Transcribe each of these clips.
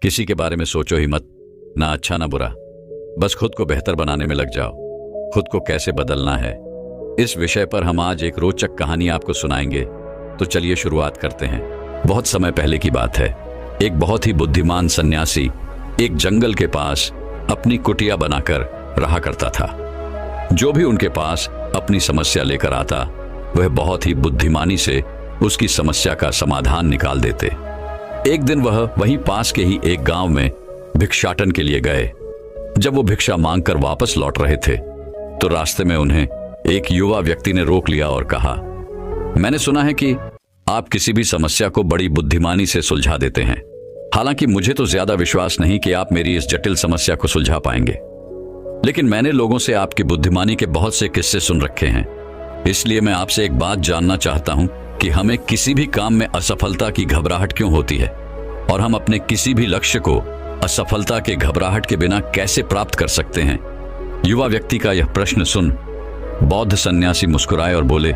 किसी के बारे में सोचो ही मत, ना अच्छा ना बुरा। बस खुद को बेहतर बनाने में लग जाओ। खुद को कैसे बदलना है, इस विषय पर हम आज एक रोचक कहानी आपको सुनाएंगे। तो चलिए शुरुआत करते हैं। बहुत समय पहले की बात है। एक बहुत ही बुद्धिमान सन्यासी एक जंगल के पास अपनी कुटिया बनाकर रहा करता था। जो भी उनके पास अपनी समस्या लेकर आता, वह बहुत ही बुद्धिमानी से उसकी समस्या का समाधान निकाल देते। एक दिन वह वहीं पास के ही एक गांव में भिक्षाटन के लिए गए। जब वो भिक्षा मांगकर वापस लौट रहे थे तो रास्ते में उन्हें एक युवा व्यक्ति ने रोक लिया और कहा, मैंने सुना है कि आप किसी भी समस्या को बड़ी बुद्धिमानी से सुलझा देते हैं। हालांकि मुझे तो ज्यादा विश्वास नहीं कि आप मेरी इस जटिल समस्या को सुलझा पाएंगे, लेकिन मैंने लोगों से आपकी बुद्धिमानी के बहुत से किस्से सुन रखे हैं। इसलिए मैं आपसे एक बात जानना चाहता हूं कि हमें किसी भी काम में असफलता की घबराहट क्यों होती है और हम अपने किसी भी लक्ष्य को असफलता के घबराहट के बिना कैसे प्राप्त कर सकते हैं। युवा व्यक्ति का यह प्रश्न सुन बौद्ध सन्यासी मुस्कुराए और बोले,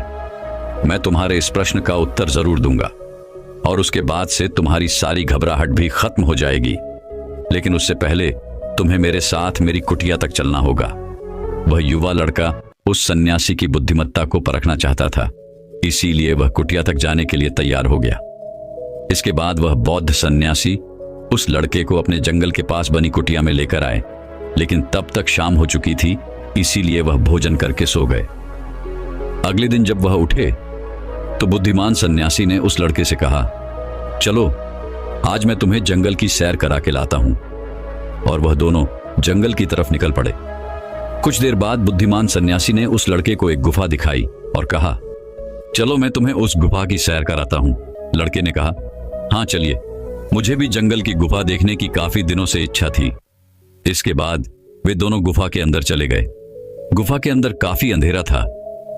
मैं तुम्हारे इस प्रश्न का उत्तर जरूर दूंगा और उसके बाद से तुम्हारी सारी घबराहट भी खत्म हो जाएगी। लेकिन उससे पहले तुम्हें मेरे साथ मेरी कुटिया तक चलना होगा। वह युवा लड़का उस सन्यासी की बुद्धिमत्ता को परखना चाहता था, इसीलिए वह कुटिया तक जाने के लिए तैयार हो गया। इसके बाद वह बौद्ध सन्यासी उस लड़के को अपने जंगल के पास बनी कुटिया में लेकर आए, लेकिन तब तक शाम हो चुकी थी, इसीलिए वह भोजन करके सो गए। अगले दिन जब वह उठे तो बुद्धिमान सन्यासी ने उस लड़के से कहा, चलो आज मैं तुम्हें जंगल की सैर करा के लाता हूं। और वह दोनों जंगल की तरफ निकल पड़े। कुछ देर बाद बुद्धिमान सन्यासी ने उस लड़के को एक गुफा दिखाई और कहा, चलो मैं तुम्हें उस गुफा की सैर कराता हूं। लड़के ने कहा, हाँ चलिए, मुझे भी जंगल की गुफा देखने की काफी दिनों से इच्छा थी। इसके बाद वे दोनों गुफा के अंदर चले गए। गुफा के अंदर काफी अंधेरा था,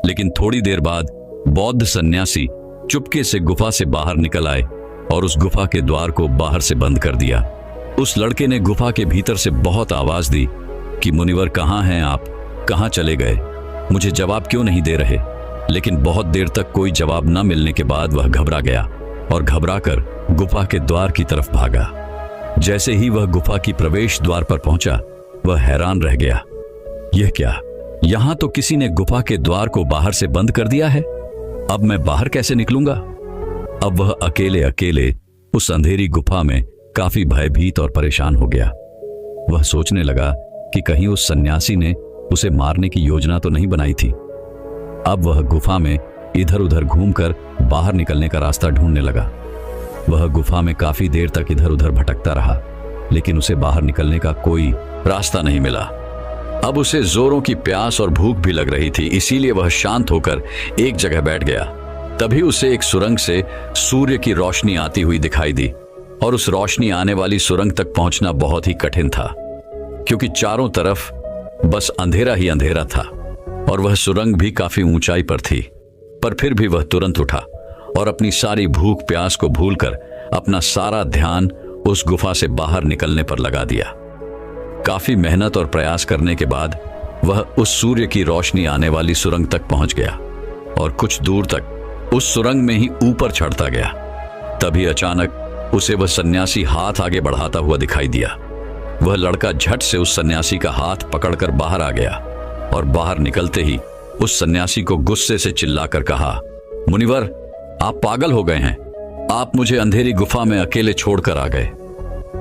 लेकिन थोड़ी देर बाद बौद्ध सन्यासी चुपके से गुफा से बाहर निकल आए और उस गुफा के द्वार को बाहर से बंद कर दिया। उस लड़के ने गुफा के भीतर से बहुत आवाज दी कि मुनिवर कहाँ हैं आप, कहाँ चले गए, मुझे जवाब क्यों नहीं दे रहे। लेकिन बहुत देर तक कोई जवाब न मिलने के बाद वह घबरा गया और घबराकर गुफा के द्वार की तरफ भागा। जैसे ही वह गुफा की प्रवेश द्वार पर पहुंचा, वह हैरान रह गया। यह क्या, यहां तो किसी ने गुफा के द्वार को बाहर से बंद कर दिया है। अब मैं बाहर कैसे निकलूंगा। अब वह अकेले अकेले उस अंधेरी गुफा में काफी भयभीत और परेशान हो गया। वह सोचने लगा कि कहीं उस सन्यासी ने उसे मारने की योजना तो नहीं बनाई थी। अब वह गुफा में इधर उधर घूमकर बाहर निकलने का रास्ता ढूंढने लगा। वह गुफा में काफी देर तक इधर उधर भटकता रहा, लेकिन उसे बाहर निकलने का कोई रास्ता नहीं मिला। अब उसे जोरों की प्यास और भूख भी लग रही थी, इसीलिए वह शांत होकर एक जगह बैठ गया। तभी उसे एक सुरंग से सूर्य की रोशनी आती हुई दिखाई दी और उस रोशनी आने वाली सुरंग तक पहुंचना बहुत ही कठिन था, क्योंकि चारों तरफ बस अंधेरा ही अंधेरा था और वह सुरंग भी काफी ऊंचाई पर थी। पर फिर भी वह तुरंत उठा और अपनी सारी भूख प्यास को भूलकर अपना सारा ध्यान उस गुफा से बाहर निकलने पर लगा दिया। काफी मेहनत और प्रयास करने के बाद वह उस सूर्य की रोशनी आने वाली सुरंग तक पहुंच गया और कुछ दूर तक उस सुरंग में ही ऊपर चढ़ता गया। तभी अचानक उसे वह सन्यासी हाथ आगे बढ़ाता हुआ दिखाई दिया। वह लड़का झट से उस सन्यासी का हाथ पकड़कर बाहर आ गया और बाहर निकलते ही उस सन्यासी को गुस्से से चिल्लाकर कहा, मुनिवर आप पागल हो गए हैं। आप मुझे अंधेरी गुफा में अकेले छोड़कर आ गए।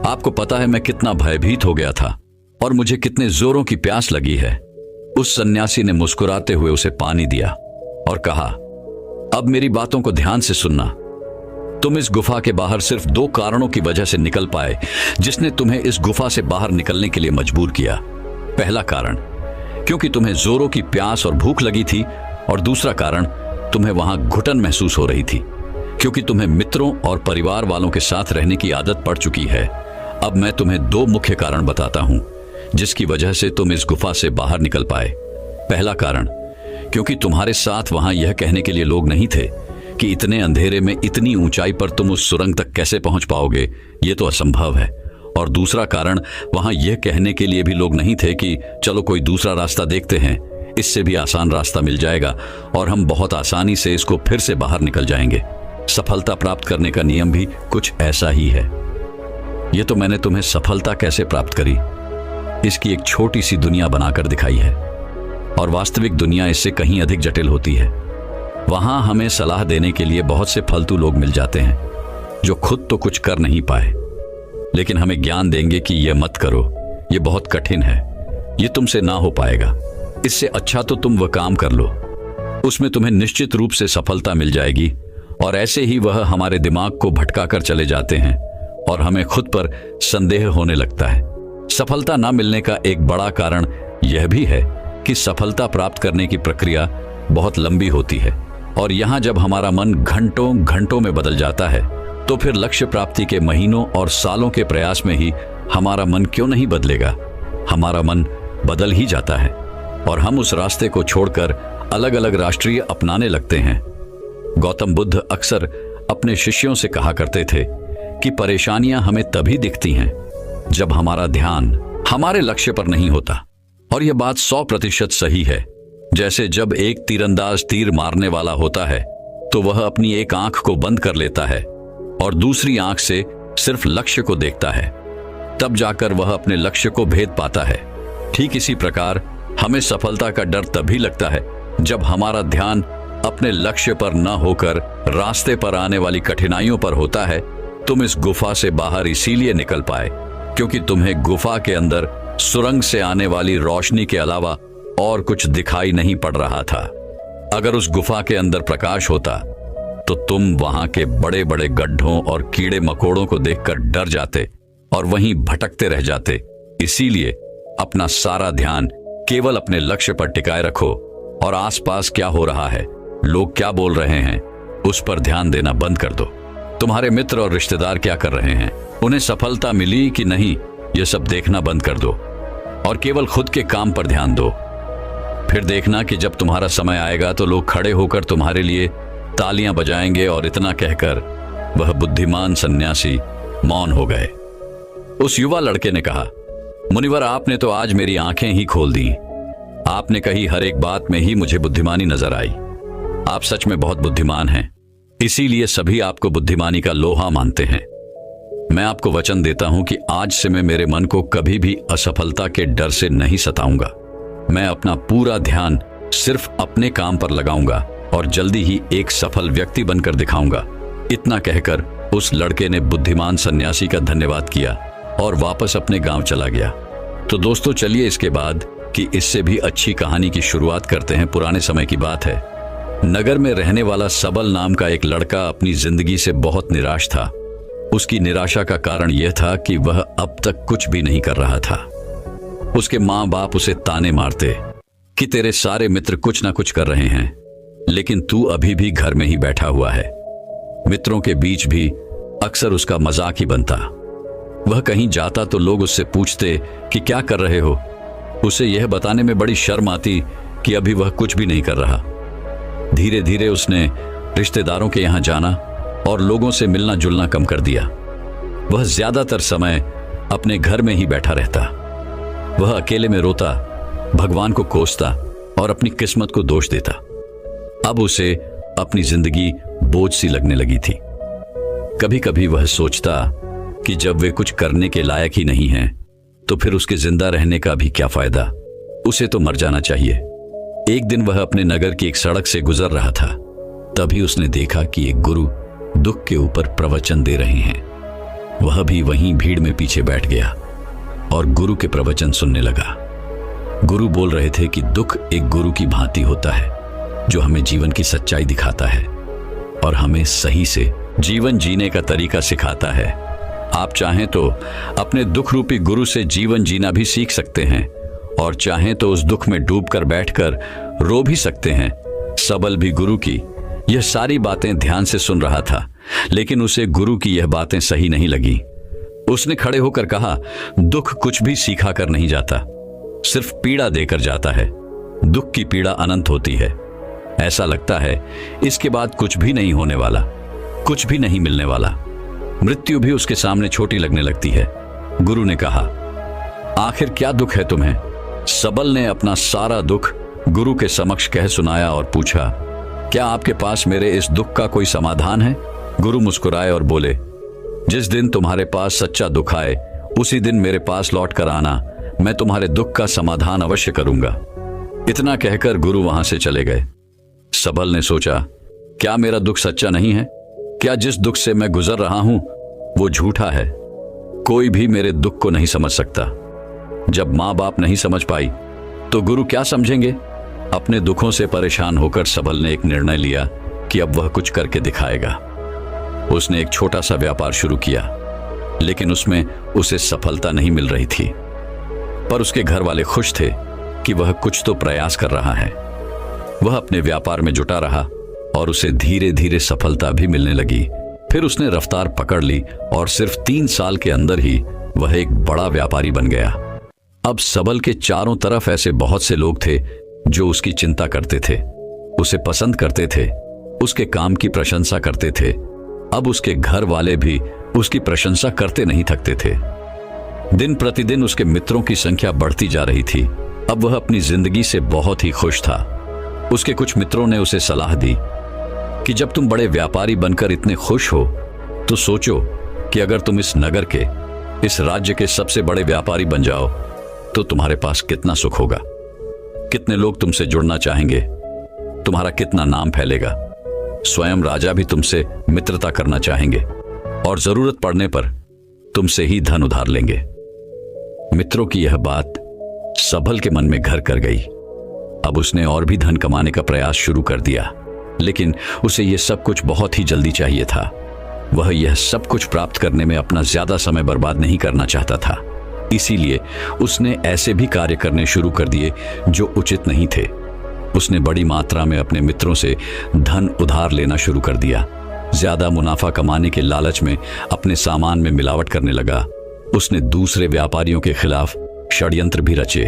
आपको पता है मैं कितना भयभीत हो गया था और मुझे कितने जोरों की प्यास लगी है। उस सन्यासी ने मुस्कुराते हुए उसे पानी दिया और कहा, अब मेरी बातों को ध्यान से सुनना। तुम इस गुफा के बाहर सिर्फ 2 कारणों की वजह से निकल पाए जिसने तुम्हें इस गुफा से बाहर निकलने के लिए मजबूर किया। पहला कारण, क्योंकि तुम्हें जोरों की प्यास और भूख लगी थी, और दूसरा कारण, तुम्हें वहां घुटन महसूस हो रही थी, क्योंकि तुम्हें मित्रों और परिवार वालों के साथ रहने की आदत पड़ चुकी है। अब मैं तुम्हें 2 मुख्य कारण बताता हूं जिसकी वजह से तुम इस गुफा से बाहर निकल पाए। पहला कारण, क्योंकि तुम्हारे साथ वहां यह कहने के लिए लोग नहीं थे कि इतने अंधेरे में इतनी ऊंचाई पर तुम उस सुरंग तक कैसे पहुंच पाओगे, ये तो असंभव है। और दूसरा कारण, वहां यह कहने के लिए भी लोग नहीं थे कि चलो कोई दूसरा रास्ता देखते हैं, इससे भी आसान रास्ता मिल जाएगा और हम बहुत आसानी से इसको फिर से बाहर निकल जाएंगे। सफलता प्राप्त करने का नियम भी कुछ ऐसा ही है। ये तो मैंने तुम्हें सफलता कैसे प्राप्त करी इसकी एक छोटी सी दुनिया बनाकर दिखाई है, और वास्तविक दुनिया इससे कहीं अधिक जटिल होती है। वहां हमें सलाह देने के लिए बहुत से फालतू लोग मिल जाते हैं जो खुद तो कुछ कर नहीं पाए, लेकिन हमें ज्ञान देंगे कि यह मत करो, यह बहुत कठिन है, यह तुमसे ना हो पाएगा, इससे अच्छा तो तुम वह काम कर लो, उसमें तुम्हें निश्चित रूप से सफलता मिल जाएगी। और ऐसे ही वह हमारे दिमाग को भटका कर चले जाते हैं और हमें खुद पर संदेह होने लगता है। सफलता ना मिलने का एक बड़ा कारण यह भी है कि सफलता प्राप्त करने की प्रक्रिया बहुत लंबी होती है, और यहाँ जब हमारा मन घंटों घंटों में बदल जाता है तो फिर लक्ष्य प्राप्ति के महीनों और सालों के प्रयास में ही हमारा मन क्यों नहीं बदलेगा। हमारा मन बदल ही जाता है और हम उस रास्ते को छोड़कर अलग अलग राष्ट्रीय अपनाने लगते हैं। गौतम बुद्ध अक्सर अपने शिष्यों से कहा करते थे कि परेशानियां हमें तभी दिखती हैं जब हमारा ध्यान हमारे लक्ष्य पर नहीं होता, और यह बात 100% सही है। जैसे जब एक तीरंदाज तीर मारने वाला होता है तो वह अपनी एक आंख को बंद कर लेता है और दूसरी आंख से सिर्फ लक्ष्य को देखता है, तब जाकर वह अपने लक्ष्य को भेद पाता है। ठीक इसी प्रकार हमें सफलता का डर तभी लगता है जब हमारा ध्यान अपने लक्ष्य पर न होकर रास्ते पर आने वाली कठिनाइयों पर होता है। तुम इस गुफा से बाहर इसीलिए निकल पाए क्योंकि तुम्हें गुफा के अंदर सुरंग से आने वाली रोशनी के अलावा और कुछ दिखाई नहीं पड़ रहा था। अगर उस गुफा के अंदर प्रकाश होता तो तुम वहां के बड़े बड़े गड्ढों और कीड़े मकोड़ों को देखकर डर जाते और वहीं भटकते रह जाते। इसीलिए अपना सारा ध्यान केवल अपने लक्ष्य पर टिकाए रखो और आसपास क्या हो रहा है, लोग क्या बोल रहे हैं, उस पर ध्यान देना बंद कर दो। तुम्हारे मित्र और रिश्तेदार क्या कर रहे हैं, उन्हें सफलता मिली कि नहीं, यह सब देखना बंद कर दो और केवल खुद के काम पर ध्यान दो। फिर देखना कि जब तुम्हारा समय आएगा तो लोग खड़े होकर तुम्हारे लिए तालियां बजाएंगे। और इतना कहकर वह बुद्धिमान सन्यासी मौन हो गए। उस युवा लड़के ने कहा, मुनिवर, आपने तो आज मेरी आंखें ही खोल दी। आपने कही हर एक बात में ही मुझे बुद्धिमानी नजर आई। आप सच में बहुत बुद्धिमान हैं, इसीलिए सभी आपको बुद्धिमानी का लोहा मानते हैं। मैं आपको वचन देता हूं कि आज से मैं मेरे मन को कभी भी असफलता के डर से नहीं सताऊंगा। मैं अपना पूरा ध्यान सिर्फ अपने काम पर लगाऊंगा और जल्दी ही एक सफल व्यक्ति बनकर दिखाऊंगा। इतना कहकर उस लड़के ने बुद्धिमान सन्यासी का धन्यवाद किया और वापस अपने गांव चला गया। तो दोस्तों, चलिए इसके बाद कि इससे भी अच्छी कहानी की शुरुआत करते हैं। पुराने समय की बात है। नगर में रहने वाला सबल नाम का एक लड़का अपनी जिंदगी से बहुत निराश था। उसकी निराशा का कारण यह था कि वह अब तक कुछ भी नहीं कर रहा था। उसके माँ बाप उसे ताने मारते कि तेरे सारे मित्र कुछ ना कुछ कर रहे हैं, लेकिन तू अभी भी घर में ही बैठा हुआ है। मित्रों के बीच भी अक्सर उसका मजाक ही बनता। वह कहीं जाता तो लोग उससे पूछते कि क्या कर रहे हो। उसे यह बताने में बड़ी शर्म आती कि अभी वह कुछ भी नहीं कर रहा। धीरे धीरे उसने रिश्तेदारों के यहाँ जाना और लोगों से मिलना जुलना कम कर दिया। वह ज्यादातर समय अपने घर में ही बैठा रहता। वह अकेले में रोता, भगवान को कोसता और अपनी किस्मत को दोष देता। अब उसे अपनी जिंदगी बोझ सी लगने लगी थी। कभी कभी वह सोचता कि जब वे कुछ करने के लायक ही नहीं हैं, तो फिर उसके जिंदा रहने का भी क्या फायदा, उसे तो मर जाना चाहिए। एक दिन वह अपने नगर की एक सड़क से गुजर रहा था। तभी उसने देखा कि एक गुरु दुख के ऊपर प्रवचन दे रहे हैं। वह भी वहीं भीड़ में पीछे बैठ गया और गुरु के प्रवचन सुनने लगा। गुरु बोल रहे थे कि दुख एक गुरु की भांति होता है जो हमें जीवन की सच्चाई दिखाता है और हमें सही से जीवन जीने का तरीका सिखाता है। आप चाहें तो अपने दुख रूपी गुरु से जीवन जीना भी सीख सकते हैं और चाहें तो उस दुख में डूबकर बैठकर रो भी सकते हैं। सबल भी गुरु की यह सारी बातें ध्यान से सुन रहा था, लेकिन उसे गुरु की यह बातें सही नहीं लगी। उसने खड़े होकर कहा, दुख कुछ भी सीखा कर नहीं जाता, सिर्फ पीड़ा देकर जाता है। दुख की पीड़ा अनंत होती है। ऐसा लगता है इसके बाद कुछ भी नहीं होने वाला, कुछ भी नहीं मिलने वाला। मृत्यु भी उसके सामने छोटी लगने लगती है। गुरु ने कहा, आखिर क्या दुख है तुम्हें? सबल ने अपना सारा दुख गुरु के समक्ष कह सुनाया और पूछा, क्या आपके पास मेरे इस दुख का कोई समाधान है? गुरु मुस्कुराए और बोले, जिस दिन तुम्हारे पास सच्चा दुख आए उसी दिन मेरे पास लौट कर आना, मैं तुम्हारे दुख का समाधान अवश्य करूंगा। इतना कहकर गुरु वहां से चले गए। सबल ने सोचा, क्या मेरा दुख सच्चा नहीं है? क्या जिस दुख से मैं गुजर रहा हूं वो झूठा है? कोई भी मेरे दुख को नहीं समझ सकता। जब माँ बाप नहीं समझ पाई तो गुरु क्या समझेंगे? अपने दुखों से परेशान होकर सबल ने एक निर्णय लिया कि अब वह कुछ करके दिखाएगा। उसने एक छोटा सा व्यापार शुरू किया, लेकिन उसमें उसे सफलता नहीं मिल रही थी। पर उसके घर वाले खुश थे कि वह कुछ तो प्रयास कर रहा है। वह अपने व्यापार में जुटा रहा और उसे धीरे धीरे सफलता भी मिलने लगी। फिर उसने रफ्तार पकड़ ली और सिर्फ 3 साल के अंदर ही वह एक बड़ा व्यापारी बन गया। अब सबल के चारों तरफ ऐसे बहुत से लोग थे जो उसकी चिंता करते थे, उसे पसंद करते थे, उसके काम की प्रशंसा करते थे। अब उसके घर वाले भी उसकी प्रशंसा करते नहीं थकते थे। दिन प्रतिदिन उसके मित्रों की संख्या बढ़ती जा रही थी। अब वह अपनी जिंदगी से बहुत ही खुश था। उसके कुछ मित्रों ने उसे सलाह दी कि जब तुम बड़े व्यापारी बनकर इतने खुश हो तो सोचो कि अगर तुम इस नगर के, इस राज्य के सबसे बड़े व्यापारी बन जाओ तो तुम्हारे पास कितना सुख होगा, कितने लोग तुमसे जुड़ना चाहेंगे, तुम्हारा कितना नाम फैलेगा। स्वयं राजा भी तुमसे मित्रता करना चाहेंगे और जरूरत पड़ने पर तुमसे ही धन उधार लेंगे। मित्रों की यह बात सबल के मन में घर कर गई। अब उसने और भी धन कमाने का प्रयास शुरू कर दिया, लेकिन उसे यह सब कुछ बहुत ही जल्दी चाहिए था। वह यह सब कुछ प्राप्त करने में अपना ज्यादा समय बर्बाद नहीं करना चाहता था। इसीलिए उसने ऐसे भी कार्य करने शुरू कर दिए जो उचित नहीं थे। उसने बड़ी मात्रा में अपने मित्रों से धन उधार लेना शुरू कर दिया। ज्यादा मुनाफा कमाने के लालच में अपने सामान में मिलावट करने लगा। उसने दूसरे व्यापारियों के खिलाफ षड्यंत्र भी रचे,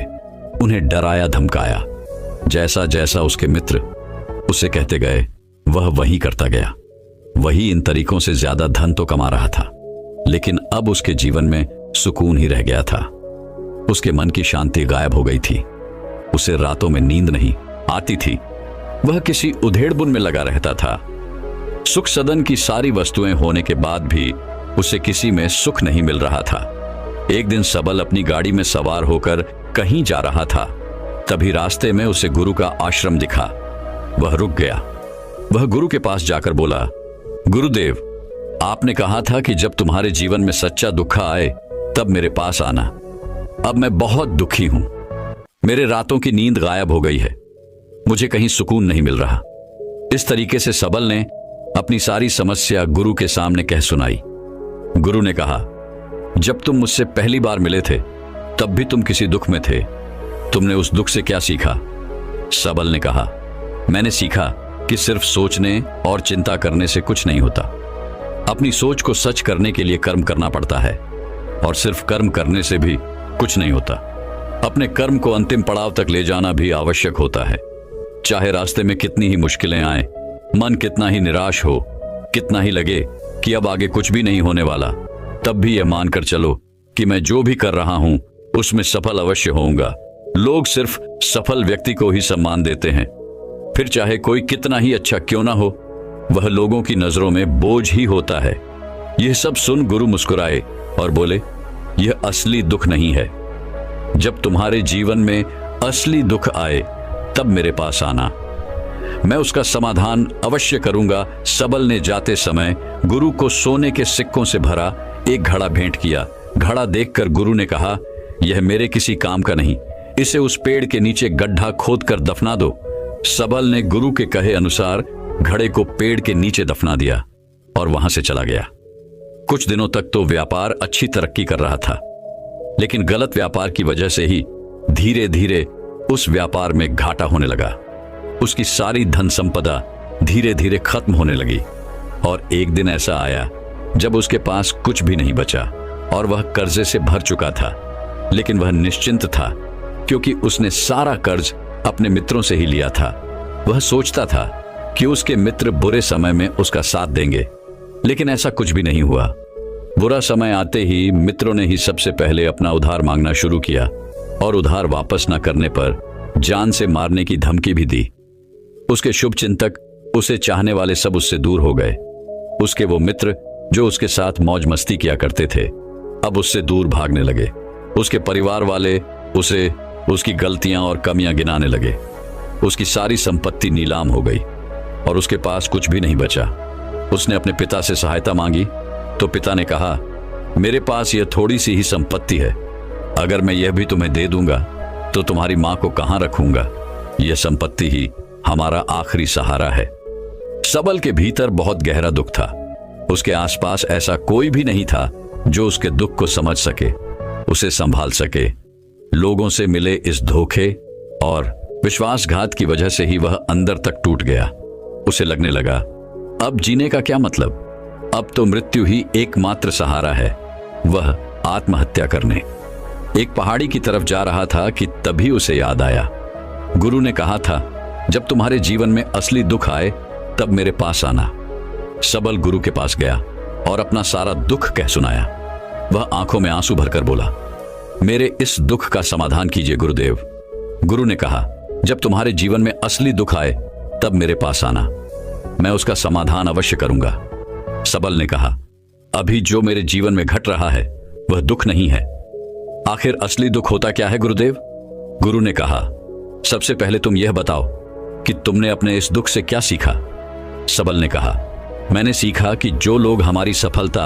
उन्हें डराया धमकाया। जैसा जैसा उसके मित्र उसे कहते गए वह वही करता गया। वही इन तरीकों से ज्यादा धन तो कमा रहा था, लेकिन अब उसके जीवन में सुकून ही रह गया था। उसके मन की शांति गायब हो गई थी। उसे रातों में नींद नहीं आती थी। वह किसी उधेड़बुन में लगा रहता था। सुख सदन की सारी वस्तुएं होने के बाद भी उसे किसी में सुख नहीं मिल रहा था। एक दिन सबल अपनी गाड़ी में सवार होकर कहीं जा रहा था। तभी रास्ते में उसे गुरु का आश्रम दिखा। वह रुक गया। वह गुरु के पास जाकर बोला, गुरुदेव, आपने कहा था कि जब तुम्हारे जीवन में सच्चा दुख आए तब मेरे पास आना। अब मैं बहुत दुखी हूं। मेरे रातों की नींद गायब हो गई है। मुझे कहीं सुकून नहीं मिल रहा। इस तरीके से सबल ने अपनी सारी समस्या गुरु के सामने कह सुनाई। गुरु ने कहा, जब तुम मुझसे पहली बार मिले थे तब भी तुम किसी दुख में थे। तुमने उस दुख से क्या सीखा? सबल ने कहा, मैंने सीखा कि सिर्फ सोचने और चिंता करने से कुछ नहीं होता। अपनी सोच को सच करने के लिए कर्म करना पड़ता है, और सिर्फ कर्म करने से भी कुछ नहीं होता। अपने कर्म को अंतिम पड़ाव तक ले जाना भी आवश्यक होता है। चाहे रास्ते में कितनी ही मुश्किलें आए, मन कितना ही निराश हो, कितना ही लगे कि अब आगे कुछ भी नहीं होने वाला, तब भी यह मानकर चलो कि मैं जो भी कर रहा हूं उसमें सफल अवश्य होऊंगा। लोग सिर्फ सफल व्यक्ति को ही सम्मान देते हैं। फिर चाहे कोई कितना ही अच्छा क्यों ना हो, वह लोगों की नजरों में बोझ ही होता है। यह सब सुन गुरु मुस्कुराए और बोले, यह असली दुख नहीं है। जब तुम्हारे जीवन में असली दुख आए तब मेरे पास आना, मैं उसका समाधान अवश्य करूंगा। सबल ने जाते समय गुरु को सोने के सिक्कों से भरा एक घड़ा भेंट किया। घड़ा देखकर गुरु ने कहा, यह मेरे किसी काम का नहीं, इसे उस पेड़ के नीचे गड्ढा खोद कर दफना दो। सबल ने गुरु के कहे अनुसार घड़े को पेड़ के नीचे दफना दिया और वहां से चला गया। कुछ दिनों तक तो व्यापार अच्छी तरक्की कर रहा था, लेकिन गलत व्यापार की वजह से ही धीरे धीरे उस व्यापार में घाटा होने लगा। उसकी सारी धन संपदा धीरे धीरे खत्म होने लगी और एक दिन ऐसा आया जब उसके पास कुछ भी नहीं बचा और वह कर्जे से भर चुका था। लेकिन वह निश्चिंत था क्योंकि उसने सारा कर्ज अपने मित्रों से ही लिया था। वह सोचता था कि उसके मित्र बुरे समय में उसका साथ देंगे, लेकिन ऐसा कुछ भी नहीं हुआ। बुरा समय आते ही मित्रों ने ही सबसे पहले अपना उधार मांगना शुरू किया और उधार वापस न करने पर जान से मारने की धमकी भी दी। उसके शुभ चिंतक, उसे चाहने वाले सब उससे दूर हो गए। उसके वो मित्र जो उसके साथ मौज मस्ती किया करते थे, अब उससे दूर भागने लगे। उसके परिवार वाले उसे उसकी गलतियां और कमियां गिनाने लगे। उसकी सारी संपत्ति नीलाम हो गई और उसके पास कुछ भी नहीं बचा। उसने अपने पिता से सहायता मांगी तो पिता ने कहा, मेरे पास यह थोड़ी सी ही संपत्ति है, अगर मैं यह भी तुम्हें दे दूंगा तो तुम्हारी मां को कहां रखूंगा? यह संपत्ति ही हमारा आखिरी सहारा है। सबल के भीतर बहुत गहरा दुख था। उसके आसपास ऐसा कोई भी नहीं था जो उसके दुख को समझ सके, उसे संभाल सके। लोगों से मिले इस धोखे और विश्वासघात की वजह से ही वह अंदर तक टूट गया। उसे लगने लगा, अब जीने का क्या मतलब? अब तो मृत्यु ही एकमात्र सहारा है। वह आत्महत्या करने एक पहाड़ी की तरफ जा रहा था कि तभी उसे याद आया, गुरु ने कहा था, जब तुम्हारे जीवन में असली दुख आए तब मेरे पास आना। सबल गुरु के पास गया और अपना सारा दुख कह सुनाया। वह आंखों में आंसू भरकर बोला, मेरे इस दुख का समाधान कीजिए गुरुदेव। गुरु ने कहा, जब तुम्हारे जीवन में असली दुख आए तब मेरे पास आना, मैं उसका समाधान अवश्य करूंगा। सबल ने कहा, अभी जो मेरे जीवन में घट रहा है वह दुख नहीं है। आखिर असली दुख होता क्या है गुरुदेव? गुरु ने कहा, सबसे पहले तुम यह बताओ कि तुमने अपने इस दुख से क्या सीखा? सबल ने कहा, मैंने सीखा कि जो लोग हमारी सफलता,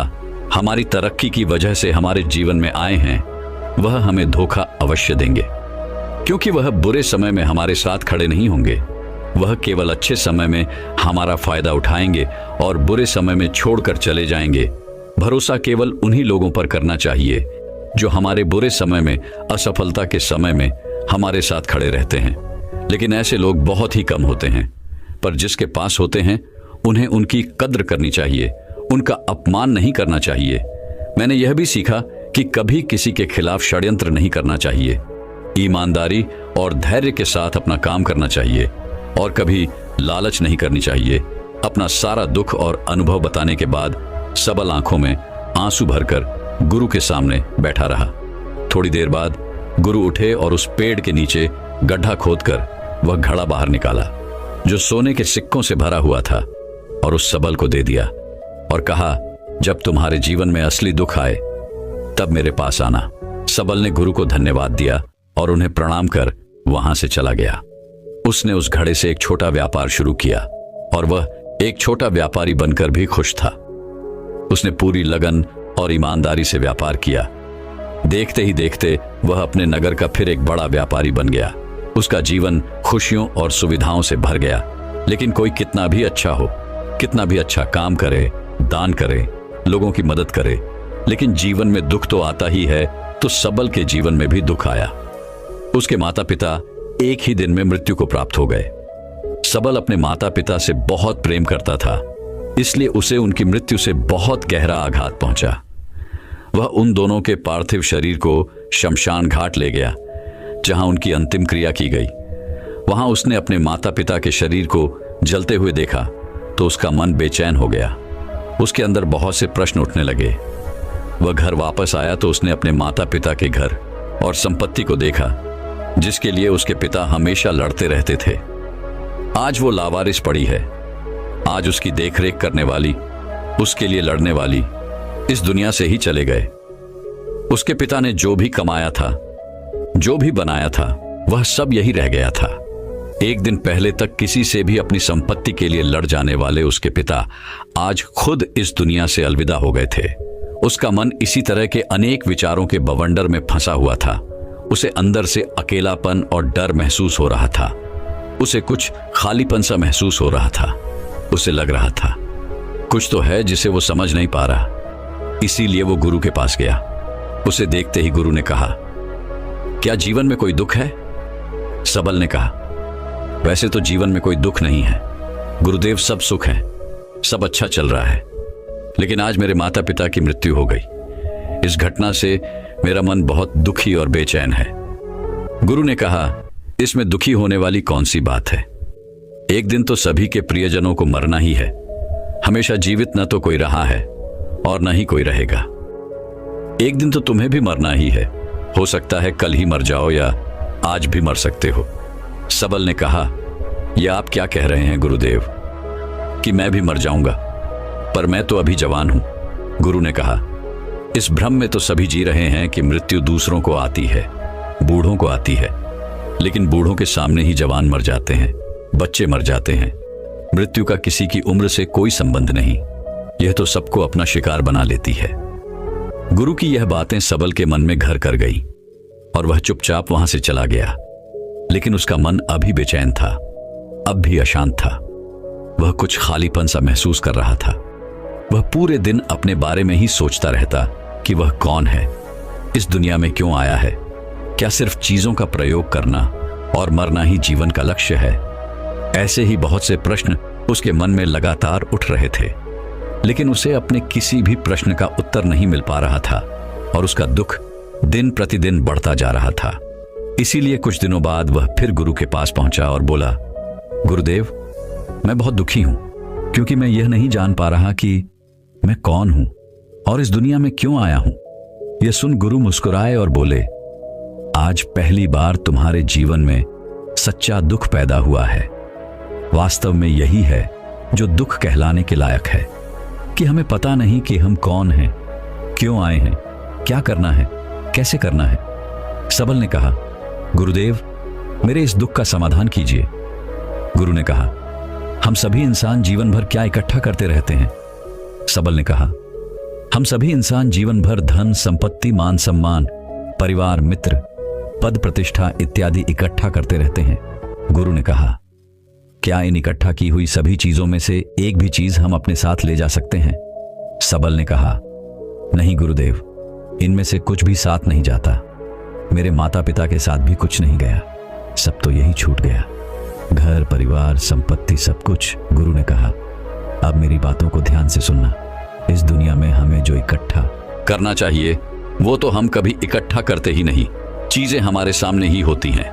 हमारी तरक्की की वजह से हमारे जीवन में आए हैं, वह हमें धोखा अवश्य देंगे, क्योंकि वह बुरे समय में हमारे साथ खड़े नहीं होंगे। वह केवल अच्छे समय में हमारा फायदा उठाएंगे और बुरे समय में छोड़कर चले जाएंगे। भरोसा केवल उन्हीं लोगों पर करना चाहिए जो हमारे बुरे समय में, असफलता के समय में हमारे साथ खड़े रहते हैं। लेकिन ऐसे लोग बहुत ही कम होते हैं, पर जिसके पास होते हैं उन्हें उनकी कद्र करनी चाहिए, उनका अपमान नहीं करना चाहिए। मैंने यह भी सीखा कि कभी किसी के खिलाफ षड्यंत्र नहीं करना चाहिए। ईमानदारी और धैर्य के साथ अपना काम करना चाहिए और कभी लालच नहीं करनी चाहिए। अपना सारा दुख और अनुभव बताने के बाद सबल आंखों में आंसू भरकर गुरु के सामने बैठा रहा। थोड़ी देर बाद गुरु उठे और उस पेड़ के नीचे गड्ढा खोदकर वह घड़ा बाहर निकाला जो सोने के सिक्कों से भरा हुआ था और उस सबल को दे दिया और कहा, जब तुम्हारे जीवन में असली दुख आए तब मेरे पास आना। सबल ने गुरु को धन्यवाद दिया और उन्हें प्रणाम कर वहां से चला गया। उसने उस घड़े से एक छोटा व्यापार शुरू किया और वह एक छोटा व्यापारी बनकर भी खुश था। उसने पूरी लगन और ईमानदारी से व्यापार किया। देखते ही देखते वह अपने नगर का फिर एक बड़ा व्यापारी बन गया। उसका जीवन खुशियों और सुविधाओं से भर गया। लेकिन कोई कितना भी अच्छा हो, कितना भी अच्छा काम करे, दान करे, लोगों की मदद करे, लेकिन जीवन में दुख तो आता ही है। तो सबल के जीवन में भी दुख आया। उसके माता पिता एक ही दिन में मृत्यु को प्राप्त हो गए। सबल अपने माता पिता से बहुत प्रेम करता था, इसलिए उसे उनकी मृत्यु से बहुत गहरा आघात पहुंचा। वह उन दोनों के पार्थिव शरीर को शमशान घाट ले गया, जहां उनकी अंतिम क्रिया की गई। वहां उसने अपने माता पिता के शरीर को जलते हुए देखा तो उसका मन बेचैन हो गया। उसके अंदर बहुत से प्रश्न उठने लगे। वह घर वापस आया तो उसने अपने माता पिता के घर और संपत्ति को देखा, जिसके लिए उसके पिता हमेशा लड़ते रहते थे। आज वो लावारिस पड़ी है। आज उसकी देखरेख करने वाली, उसके लिए लड़ने वाली इस दुनिया से ही चले गए। उसके पिता ने जो भी कमाया था, जो भी बनाया था, वह सब यही रह गया था। एक दिन पहले तक किसी से भी अपनी संपत्ति के लिए लड़ जाने वाले उसके पिता आज खुद इस दुनिया से अलविदा हो गए थे। उसका मन इसी तरह के अनेक विचारों के बवंडर में फंसा हुआ था। उसे अंदर से अकेलापन और डर महसूस हो रहा था। उसे कुछ खालीपन सा महसूस हो रहा था। उसे लग रहा था कुछ तो है जिसे वो समझ नहीं पा रहा। इसीलिए वो गुरु के पास गया। उसे देखते ही गुरु ने कहा, क्या जीवन में कोई दुख है? सबल ने कहा, वैसे तो जीवन में कोई दुख नहीं है गुरुदेव, सब सुख है, सब अच्छा चल रहा है। लेकिन आज मेरे माता पिता की मृत्यु हो गई। इस घटना से मेरा मन बहुत दुखी और बेचैन है। गुरु ने कहा, इसमें दुखी होने वाली कौन सी बात है? एक दिन तो सभी के प्रियजनों को मरना ही है। हमेशा जीवित न तो कोई रहा है और न ही कोई रहेगा। एक दिन तो तुम्हें भी मरना ही है। हो सकता है कल ही मर जाओ या आज भी मर सकते हो। सबल ने कहा, यह आप क्या कह रहे हैं गुरुदेव कि मैं भी मर जाऊंगा? पर मैं तो अभी जवान हूं, गुरु ने कहा, इस भ्रम में तो सभी जी रहे हैं कि मृत्यु दूसरों को आती है, बूढ़ों को आती है, लेकिन बूढ़ों के सामने ही जवान मर जाते हैं, बच्चे मर जाते हैं। मृत्यु का किसी की उम्र से कोई संबंध नहीं, यह तो सबको अपना शिकार बना लेती है। गुरु की यह बातें सबल के मन में घर कर गई और वह चुपचाप वहां से चला गया। लेकिन उसका मन अभी बेचैन था, अब भी अशांत था। वह कुछ खालीपन सा महसूस कर रहा था। वह पूरे दिन अपने बारे में ही सोचता रहता कि वह कौन है, इस दुनिया में क्यों आया है, क्या सिर्फ चीजों का प्रयोग करना और मरना ही जीवन का लक्ष्य है। ऐसे ही बहुत से प्रश्न उसके मन में लगातार उठ रहे थे, लेकिन उसे अपने किसी भी प्रश्न का उत्तर नहीं मिल पा रहा था और उसका दुख दिन प्रतिदिन बढ़ता जा रहा था। इसीलिए कुछ दिनों बाद वह फिर गुरु के पास पहुंचा और बोला, गुरुदेव, मैं बहुत दुखी हूं क्योंकि मैं यह नहीं जान पा रहा कि मैं कौन हूं और इस दुनिया में क्यों आया हूं। यह सुन गुरु मुस्कुराए और बोले, आज पहली बार तुम्हारे जीवन में सच्चा दुख पैदा हुआ है। वास्तव में यही है जो दुख कहलाने के लायक है कि हमें पता नहीं कि हम कौन हैं, क्यों आए हैं, क्या करना है, कैसे करना है। सबल ने कहा, गुरुदेव, मेरे इस दुख का समाधान कीजिए। गुरु ने कहा, हम सभी इंसान जीवन भर क्या इकट्ठा करते रहते हैं। सबल ने कहा, हम सभी इंसान जीवन भर धन, संपत्ति, मान सम्मान, परिवार, मित्र, पद, प्रतिष्ठा इत्यादि इकट्ठा करते रहते हैं। गुरु ने कहा, क्या इन इकट्ठा की हुई सभी चीजों में से एक भी चीज हम अपने साथ ले जा सकते हैं? सबल ने कहा, नहीं गुरुदेव, इनमें से कुछ भी साथ नहीं जाता। मेरे माता पिता के साथ भी कुछ नहीं गया, सब तो यही छूट गया, घर, परिवार, संपत्ति, सब कुछ। गुरु ने कहा, अब मेरी बातों को ध्यान से सुनना। इस दुनिया में हमें जो इकट्ठा करना चाहिए वो तो हम कभी इकट्ठा करते ही नहीं। चीजें हमारे सामने ही होती हैं,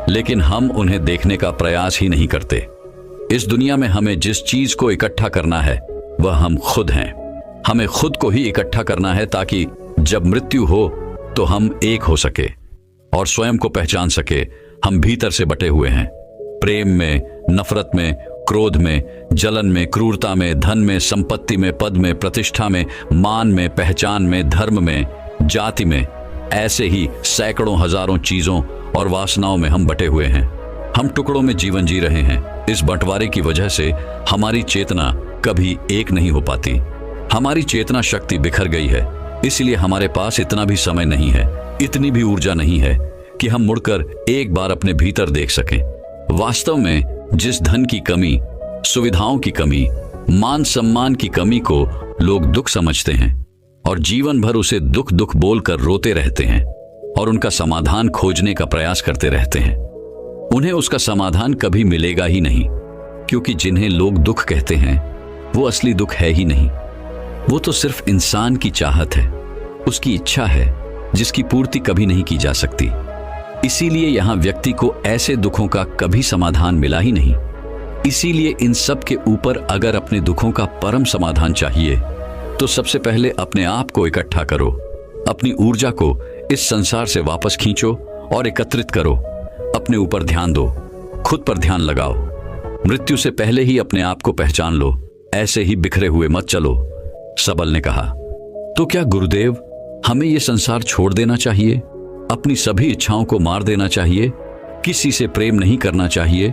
लेकिन हम उन्हें देखने का प्रयास ही नहीं करते। इस दुनिया में हमें जिस चीज को इकट्ठा करना है वह हम खुद हैं। हमें खुद को ही इकट्ठा करना है ताकि जब मृत्यु हो तो हम एक हो सके और स्वयं को पहचान सके हम भीतर से बटे हुए हैं। प्रेम में, नफरत में, क्रोध में, जलन में, क्रूरता में, धन में, संपत्ति में, पद में, प्रतिष्ठा में, मान में, पहचान में, धर्म में, जाति में, ऐसे ही सैकड़ों हजारों चीजों और वासनाओं में हम बटे हुए हैं। हम टुकड़ों में जीवन जी रहे हैं। इस बंटवारे की वजह से हमारी चेतना कभी एक नहीं हो पाती। हमारी चेतना शक्ति बिखर गई है, इसलिए हमारे पास इतना भी समय नहीं है, इतनी भी ऊर्जा नहीं है कि हम मुड़कर एक बार अपने भीतर देख सकें। वास्तव में जिस धन की कमी, सुविधाओं की कमी, मान सम्मान की कमी को लोग दुख समझते हैं और जीवन भर उसे दुख दुख बोलकर रोते रहते हैं और उनका समाधान खोजने का प्रयास करते रहते हैं, उन्हें उसका समाधान कभी मिलेगा ही नहीं, क्योंकि जिन्हें लोग दुख कहते हैं वो असली दुख है ही नहीं। वो तो सिर्फ इंसान की चाहत है, उसकी इच्छा है जिसकी पूर्ति कभी नहीं की जा सकती। इसीलिए यहां व्यक्ति को ऐसे दुखों का कभी समाधान मिला ही नहीं। इसीलिए इन सब के ऊपर अगर अपने दुखों का परम समाधान चाहिए तो सबसे पहले अपने आप को इकट्ठा करो, अपनी ऊर्जा को इस संसार से वापस खींचो और एकत्रित करो। अपने ऊपर ध्यान दो, खुद पर ध्यान लगाओ। मृत्यु से पहले ही अपने आप को पहचान लो, ऐसे ही बिखरे हुए मत चलो। सबल ने कहा, तो क्या गुरुदेव हमें यह संसार छोड़ देना चाहिए, अपनी सभी इच्छाओं को मार देना चाहिए, किसी से प्रेम नहीं करना चाहिए,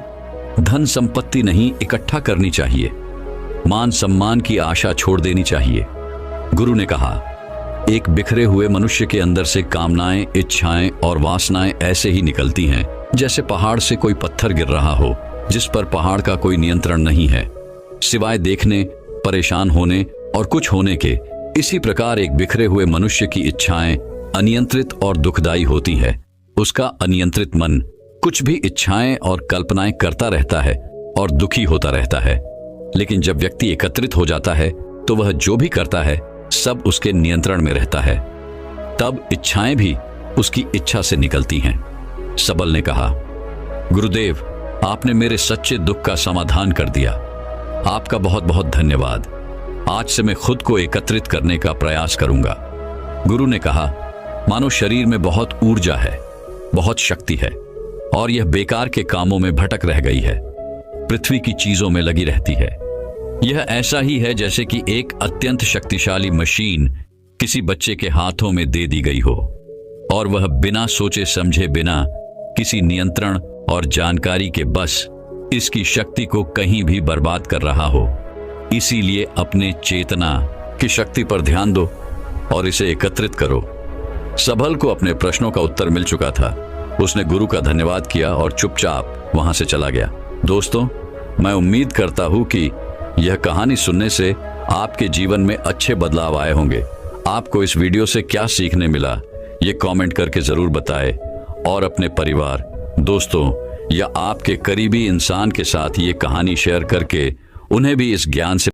धन संपत्ति नहीं इकट्ठा करनी चाहिए, मान सम्मान की आशा छोड़ देनी चाहिए? गुरु ने कहा, एक बिखरे हुए मनुष्य के अंदर से कामनाएं, इच्छाएं और वासनाएं ऐसे ही निकलती हैं जैसे पहाड़ से कोई पत्थर गिर रहा हो जिस पर पहाड़ का कोई नियंत्रण नहीं है, सिवाय देखने, परेशान होने और कुछ होने के। इसी प्रकार एक बिखरे हुए मनुष्य की इच्छाएं अनियंत्रित और दुखदायी होती है। उसका अनियंत्रित मन कुछ भी इच्छाएं और कल्पनाएं करता रहता है और दुखी होता रहता है। लेकिन जब व्यक्ति एकत्रित हो जाता है तो वह जो भी करता है सब उसके नियंत्रण में रहता है, तब इच्छाएं भी उसकी इच्छा से निकलती हैं। सबल ने कहा, गुरुदेव आपने मेरे सच्चे दुख का समाधान कर दिया, आपका बहुत बहुत धन्यवाद। आज से मैं खुद को एकत्रित करने का प्रयास करूंगा। गुरु ने कहा, मानो शरीर में बहुत ऊर्जा है, बहुत शक्ति है और यह बेकार के कामों में भटक रह गई है, पृथ्वी की चीजों में लगी रहती है। यह ऐसा ही है जैसे कि एक अत्यंत शक्तिशाली मशीन किसी बच्चे के हाथों में दे दी गई हो और वह बिना सोचे समझे, बिना किसी नियंत्रण और जानकारी के बस इसकी शक्ति को कहीं भी बर्बाद कर रहा हो। इसीलिए अपने चेतना की शक्ति पर ध्यान दो और इसे एकत्रित करो। सबल को अपने प्रश्नों का उत्तर मिल चुका था। उसने गुरु का धन्यवाद किया और चुपचाप वहां से चला गया। दोस्तों, मैं उम्मीद करता हूं कि यह कहानी सुनने से आपके जीवन में अच्छे बदलाव आए होंगे। आपको इस वीडियो से क्या सीखने मिला, ये कमेंट करके जरूर बताएं और अपने परिवार, दोस्तों या आपके करीबी इंसान के साथ ये कहानी शेयर करके उन्हें भी इस ज्ञान से